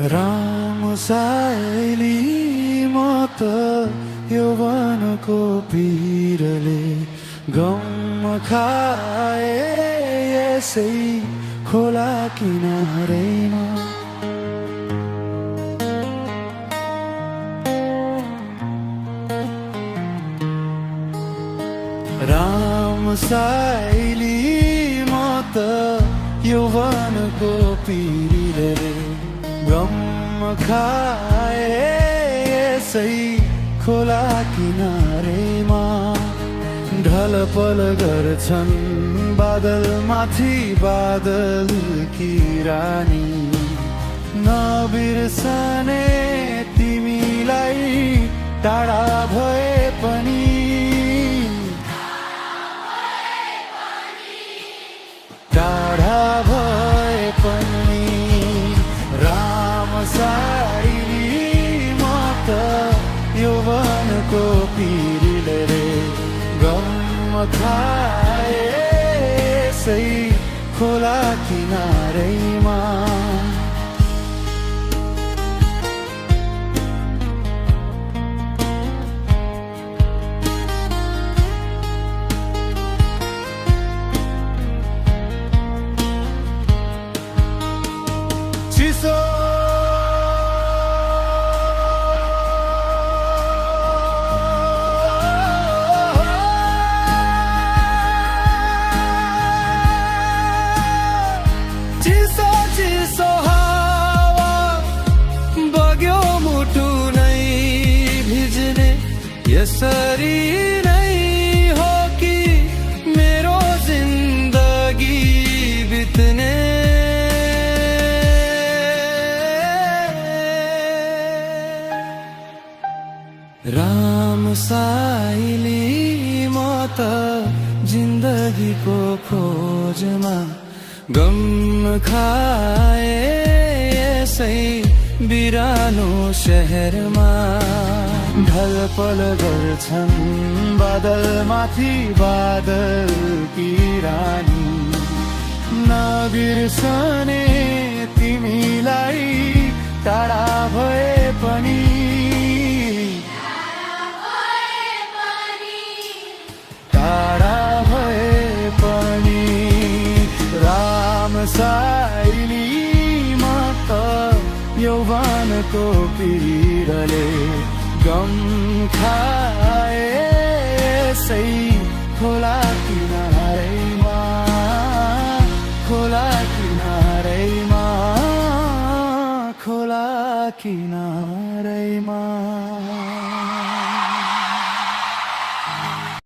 रामसाइली म त यौवनको पीरले गम खाए यसै खोला किनारैमा रामसाइली म त यौवनको पीरले गम खाए यसै खोला किनारेमा ढलपल गर्छन् बादल माथि बादल की रानी नबिर्सने तिमीलाई टाढा भए पनि टाढा भए पनि रामसाइली म त यौवनको पीरले गम खाए यसै खोला किनारैमा चिसो चिसो हावा बग्यो मुटु नै भिज्ने यसरी नै हो कि मेरो जिन्दगी बित्ने रामसाइली म त जिन्दगीको खोजमा गम खाए यसै बिरानो शहरमा ढलपल गर्छन् बादल माथि बादल की रानी नबिर्सने तिमीलाई टाढा भए पनि टाढा भए पनि रामसाइली म त यौवनको पीरले गम खाए यसै खोला किनारैमा खोला किनारैमा खोला किनारैमा